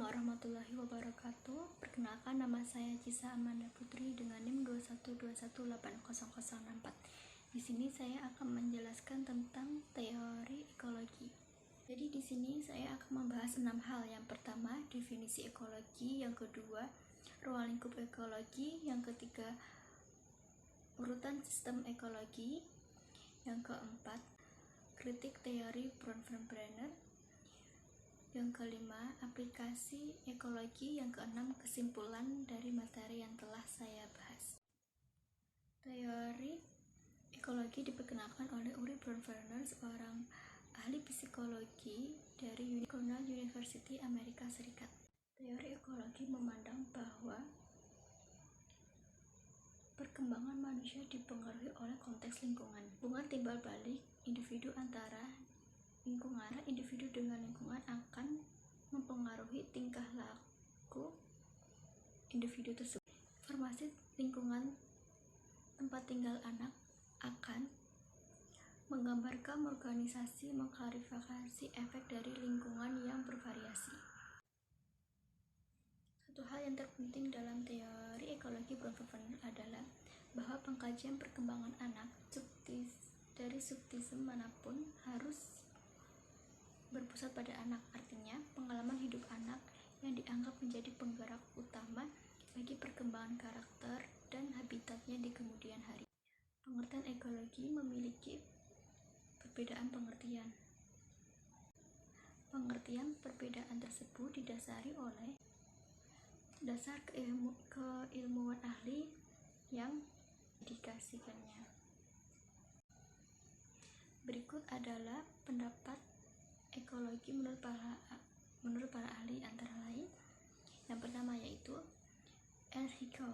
Assalamualaikum warahmatullahi wabarakatuh. Perkenalkan, nama saya Cisa Amanda Putri dengan NIM 212180064. Di sini saya akan menjelaskan tentang teori ekologi. Jadi di sini saya akan membahas 6 hal. Yang pertama, definisi ekologi, yang kedua, ruang lingkup ekologi, yang ketiga, urutan sistem ekologi, yang keempat, kritik teori Bronfenbrenner, yang kelima, aplikasi ekologi, yang keenam, kesimpulan dari materi yang telah saya bahas. Teori ekologi diperkenalkan oleh Uri Bronfenbrenner, seorang ahli psikologi dari Cornell University, Amerika Serikat. Teori ekologi memandang bahwa perkembangan manusia dipengaruhi oleh konteks lingkungan. Hubungan timbal balik individu antara individu dengan lingkungan akan mempengaruhi tingkah laku individu tersebut. Informasi lingkungan tempat tinggal anak akan menggambarkan organisasi, mengklarifikasi efek dari lingkungan yang bervariasi. Satu hal yang terpenting dalam teori ekologi Bronfenbrenner adalah bahwa pengkajian perkembangan anak dari subtisme manapun harus berpusat pada anak. Artinya, pengalaman hidup anak yang dianggap menjadi penggerak utama bagi perkembangan karakter dan habitatnya di kemudian hari. Pengertian ekologi memiliki perbedaan pengertian. Pengertian perbedaan tersebut didasari oleh dasar keilmuan ahli yang didedikasikannya. Berikut adalah pendapat ekologi menurut para ahli, antara lain yang pertama yaitu Ernst Haeckel.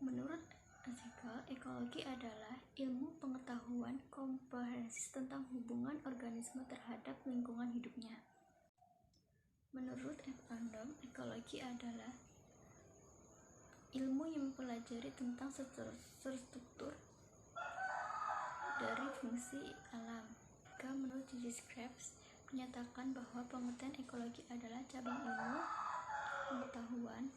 Menurut Ernst Haeckel, ekologi adalah ilmu pengetahuan komprehensif tentang hubungan organisme terhadap lingkungan hidupnya. Menurut F. Random, ekologi adalah ilmu yang mempelajari tentang struktur dari fungsi alam. Menurut J.J. Krebs, menyatakan bahwa pengertian ekologi adalah cabang ilmu pengetahuan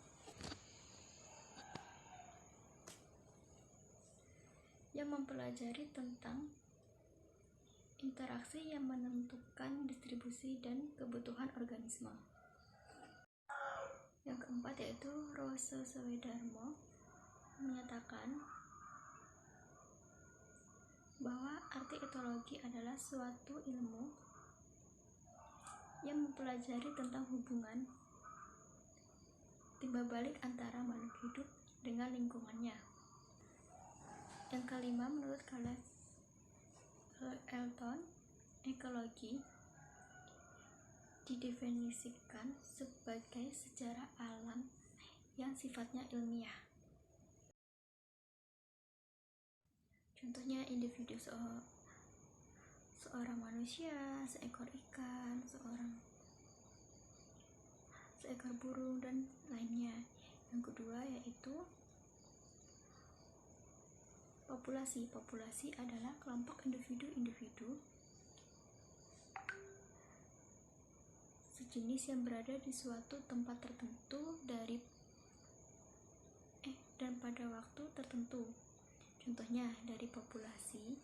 yang mempelajari tentang interaksi yang menentukan distribusi dan kebutuhan organisme. Yang keempat yaitu Rose Swedarmo menyatakan bahwa arti etologi adalah suatu ilmu yang mempelajari tentang hubungan timbal balik antara makhluk hidup dengan lingkungannya. Yang kelima, menurut Carl Elton, ekologi didefinisikan sebagai sejarah alam yang sifatnya ilmiah. Contohnya individu seorang manusia, seekor ikan, seekor burung, dan lainnya. Yang kedua yaitu populasi. Populasi adalah kelompok individu-individu sejenis yang berada di suatu tempat tertentu dan pada waktu tertentu. Contohnya dari populasi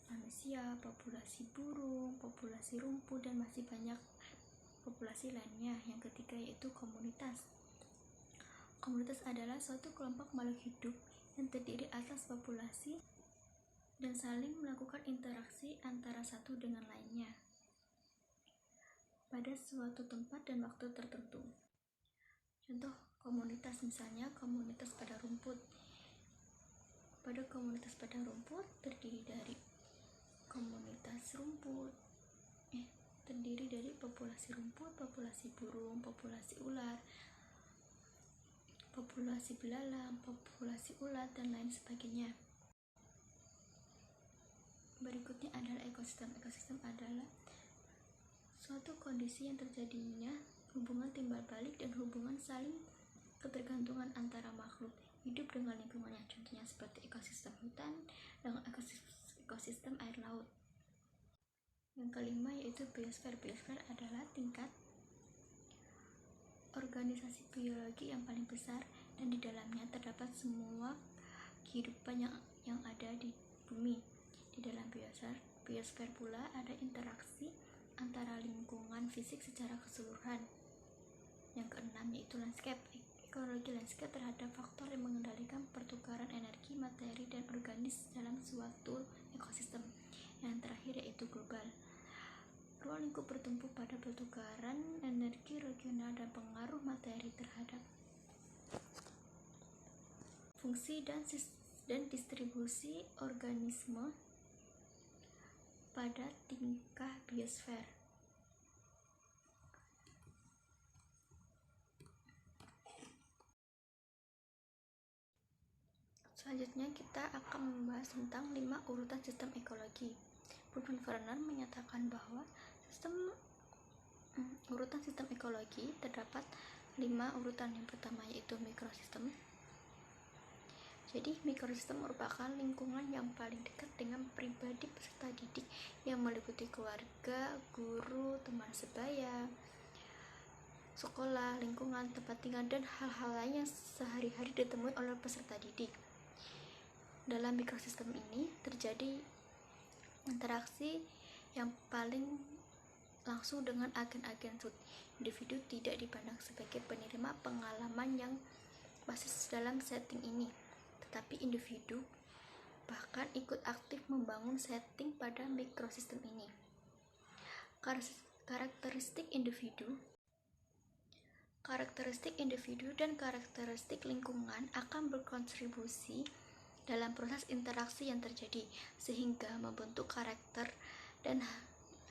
manusia, populasi burung, populasi rumput, dan masih banyak populasi lainnya. Yang ketiga yaitu komunitas. Komunitas adalah suatu kelompok makhluk hidup yang terdiri atas populasi dan saling melakukan interaksi antara satu dengan lainnya pada suatu tempat dan waktu tertentu. Contoh komunitas, misalnya komunitas pada rumput. Pada komunitas pada rumput terdiri dari populasi rumput, populasi burung, populasi ular, populasi belalang, populasi ulat, dan lain sebagainya. Berikutnya adalah ekosistem. Ekosistem adalah suatu kondisi yang terjadinya hubungan timbal balik dan hubungan saling ketergantungan antara makhluk hidup dengan lingkungannya. Contohnya seperti ekosistem hutan dengan ekosistem air laut. Yang kelima yaitu biosfer. Biosfer adalah tingkat organisasi biologi yang paling besar, dan di dalamnya terdapat semua kehidupan yang ada di bumi. Di dalam biosfer pula ada interaksi antara lingkungan fisik secara keseluruhan. Yang keenam yaitu landscape. Ekologi landscape terhadap faktor yang mengendalikan pertukaran energi, materi, dan organis dalam suatu ekosistem. Yang terakhir yaitu global. Ruang lingkup bertumpu pada pertukaran energi regional dan pengaruh materi terhadap fungsi dan distribusi organisme pada tingkah biosfer. Selanjutnya kita akan membahas tentang 5 urutan sistem ekologi. Rudolf Werner menyatakan bahwa urutan sistem ekologi terdapat 5 urutan. Yang pertama yaitu mikrosistem. Jadi mikrosistem merupakan lingkungan yang paling dekat dengan pribadi peserta didik, yang meliputi keluarga, guru, teman sebaya, sekolah, lingkungan tempat tinggal, dan hal-hal lain yang sehari-hari ditemui oleh peserta didik. Dalam mikrosistem ini terjadi interaksi yang paling langsung dengan agen-agen. Individu tidak dipandang sebagai penerima pengalaman yang basis dalam setting ini, tetapi individu bahkan ikut aktif membangun setting pada mikrosistem ini. Karakteristik individu dan karakteristik lingkungan akan berkontribusi dalam proses interaksi yang terjadi, sehingga membentuk karakter dan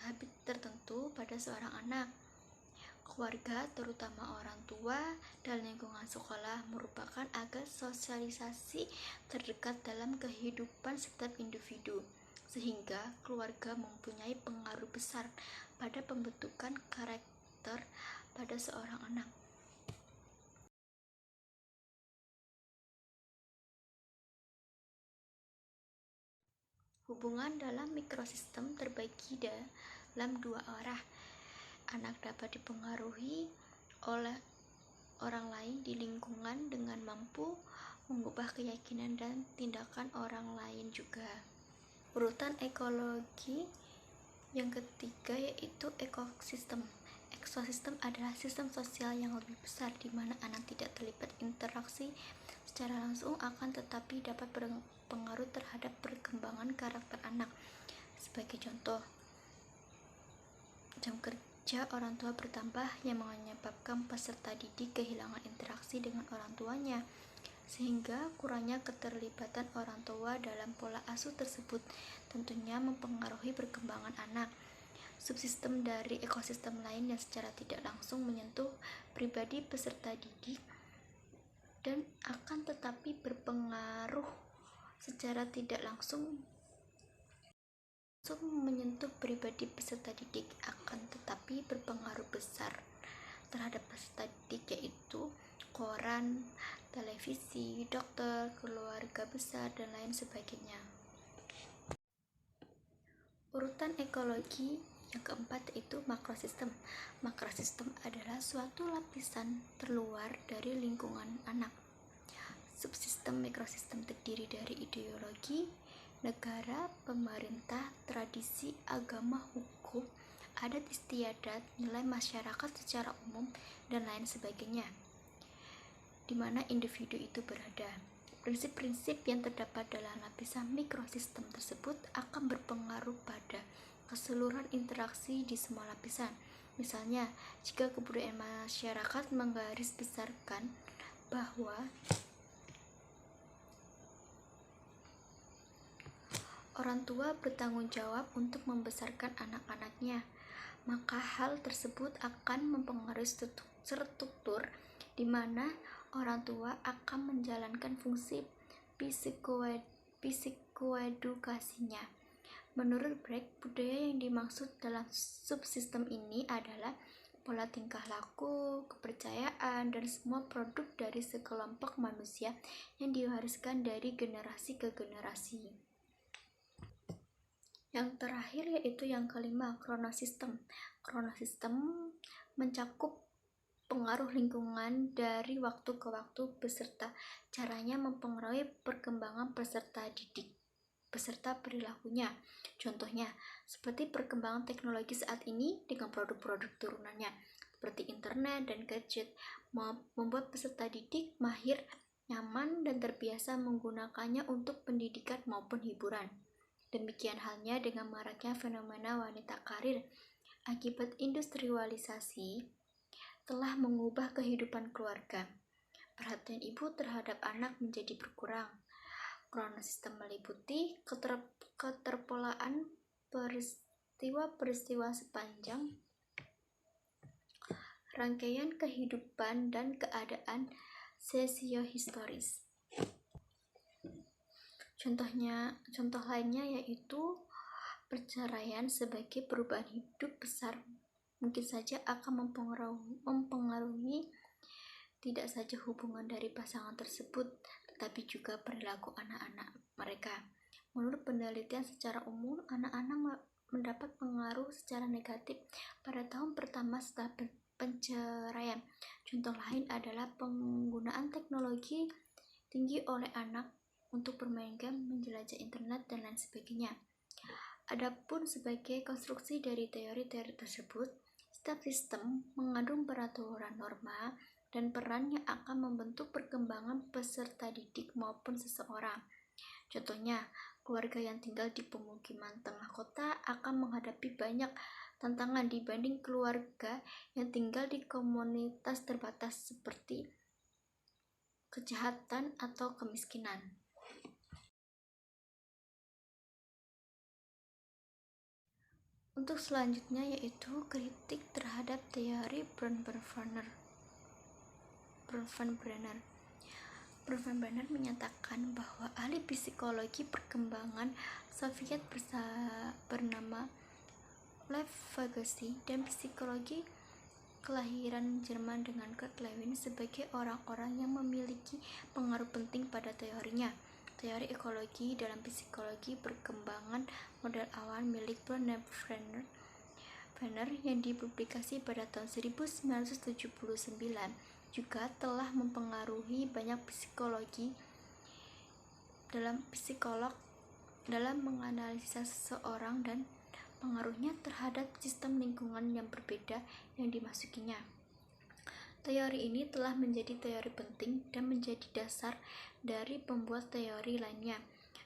habit tertentu pada seorang anak. Keluarga, terutama orang tua, dan lingkungan sekolah merupakan agen sosialisasi terdekat dalam kehidupan setiap individu, sehingga keluarga mempunyai pengaruh besar pada pembentukan karakter pada seorang anak. Hubungan dalam mikrosistem terbagi dalam 2 arah. Anak dapat dipengaruhi oleh orang lain di lingkungan dengan mampu mengubah keyakinan dan tindakan orang lain juga. Urutan ekologi yang ketiga yaitu ekosistem. Ekosistem adalah sistem sosial yang lebih besar, di mana anak tidak terlibat interaksi secara langsung, akan tetapi dapat berpengaruh terhadap perkembangan karakter anak. Sebagai contoh, jam kerja orang tua bertambah yang menyebabkan peserta didik kehilangan interaksi dengan orang tuanya, sehingga kurangnya keterlibatan orang tua dalam pola asuh tersebut tentunya mempengaruhi perkembangan anak. Subsistem dari ekosistem lain yang secara tidak langsung menyentuh pribadi peserta didik dan akan tetapi berpengaruh secara tidak langsung menyentuh pribadi peserta didik, akan tetapi berpengaruh besar terhadap peserta didik, yaitu koran, televisi, dokter, keluarga besar, dan lain sebagainya. Urutan ekologi yang keempat yaitu makrosistem. Makrosistem adalah suatu lapisan terluar dari lingkungan anak. Subsistem mikrosistem terdiri dari ideologi, negara, pemerintah, tradisi, agama, hukum, adat istiadat, nilai masyarakat secara umum, dan lain sebagainya, di mana individu itu berada. Prinsip-prinsip yang terdapat dalam lapisan mikrosistem tersebut akan berpengaruh pada keseluruhan interaksi di semua lapisan. Misalnya, jika kebudayaan masyarakat menggarisbesarkan bahwa orang tua bertanggung jawab untuk membesarkan anak-anaknya, maka hal tersebut akan mempengaruhi struktur di mana orang tua akan menjalankan fungsi psikoedukasinya. Menurut Brecht, budaya yang dimaksud dalam subsistem ini adalah pola tingkah laku, kepercayaan, dan semua produk dari sekelompok manusia yang diwariskan dari generasi ke generasi. Yang terakhir yaitu yang kelima, kronosistem. Kronosistem mencakup pengaruh lingkungan dari waktu ke waktu beserta caranya mempengaruhi perkembangan peserta didik beserta perilakunya. Contohnya, seperti perkembangan teknologi saat ini dengan produk-produk turunannya seperti internet dan gadget membuat peserta didik mahir, nyaman, dan terbiasa menggunakannya untuk pendidikan maupun hiburan. Demikian halnya dengan maraknya fenomena wanita karir akibat industrialisasi telah mengubah kehidupan keluarga. Perhatian ibu terhadap anak menjadi berkurang karena sistem meliputi keterpolaan peristiwa-peristiwa sepanjang rangkaian kehidupan dan keadaan sosiohistoris. Contoh lainnya yaitu perceraian sebagai perubahan hidup besar mungkin saja akan mempengaruhi tidak saja hubungan dari pasangan tersebut, tetapi juga perilaku anak-anak mereka. Menurut penelitian secara umum, anak-anak mendapat pengaruh secara negatif pada tahun pertama setelah perceraian. Contoh lain adalah penggunaan teknologi tinggi oleh anak untuk bermain game, menjelajah internet, dan lain sebagainya. Adapun sebagai konstruksi dari teori-teori tersebut, setiap sistem mengandung peraturan norma dan peran yang akan membentuk perkembangan peserta didik maupun seseorang. Contohnya, keluarga yang tinggal di pemukiman tengah kota akan menghadapi banyak tantangan dibanding keluarga yang tinggal di komunitas terbatas seperti kejahatan atau kemiskinan. Untuk selanjutnya yaitu kritik terhadap teori Bronfenbrenner. Bronfenbrenner menyatakan bahwa ahli psikologi perkembangan Soviet bernama Lev Vygotsky dan psikologi kelahiran Jerman dengan Kurt Lewin sebagai orang-orang yang memiliki pengaruh penting pada teorinya. Teori ekologi dalam psikologi perkembangan model awal milik Bronfenbrenner yang dipublikasi pada tahun 1979 juga telah mempengaruhi banyak psikolog dalam menganalisa seseorang dan pengaruhnya terhadap sistem lingkungan yang berbeda yang dimasukinya. Teori ini telah menjadi teori penting dan menjadi dasar dari pembuat teori lainnya.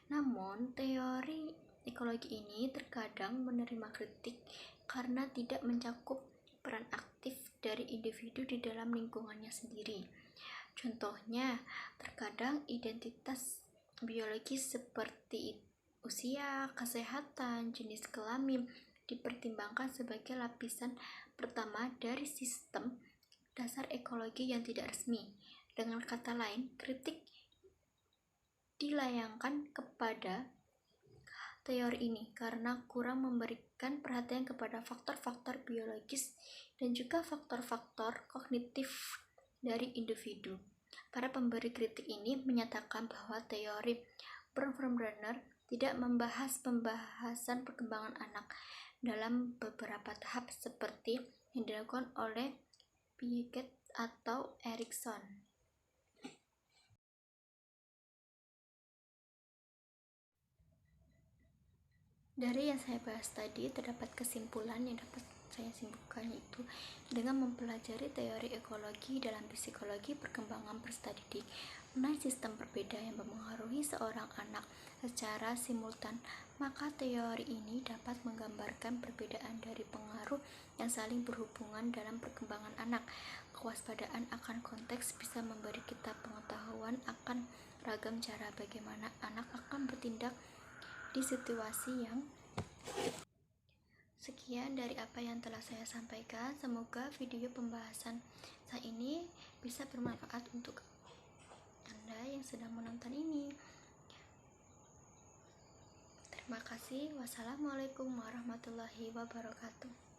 Namun, teori ekologi ini terkadang menerima kritik karena tidak mencakup peran aktif dari individu di dalam lingkungannya sendiri. Contohnya, terkadang identitas biologis seperti usia, kesehatan, jenis kelamin dipertimbangkan sebagai lapisan pertama dari sistem dasar ekologi yang tidak resmi. Dengan kata lain, kritik dilayangkan kepada teori ini karena kurang memberikan perhatian kepada faktor-faktor biologis dan juga faktor-faktor kognitif dari individu. Para pemberi kritik ini menyatakan bahwa teori Bronfenbrenner tidak membahas pembahasan perkembangan anak dalam beberapa tahap seperti yang dilakukan oleh Piaget atau Erikson. Dari yang saya bahas tadi, terdapat kesimpulan yang dapat saya simpulkan, yaitu dengan mempelajari teori ekologi dalam psikologi perkembangan peserta didik mengenai sistem berbeda yang mempengaruhi seorang anak secara simultan, maka teori ini dapat menggambarkan perbedaan dari pengaruh yang saling berhubungan dalam perkembangan anak. Kewaspadaan akan konteks bisa memberi kita pengetahuan akan ragam cara bagaimana anak akan bertindak di situasi yang sekian dari apa yang telah saya sampaikan. Semoga video pembahasan saya ini bisa bermanfaat untuk Anda yang sedang menonton ini. Terima kasih. Wassalamualaikum warahmatullahi wabarakatuh.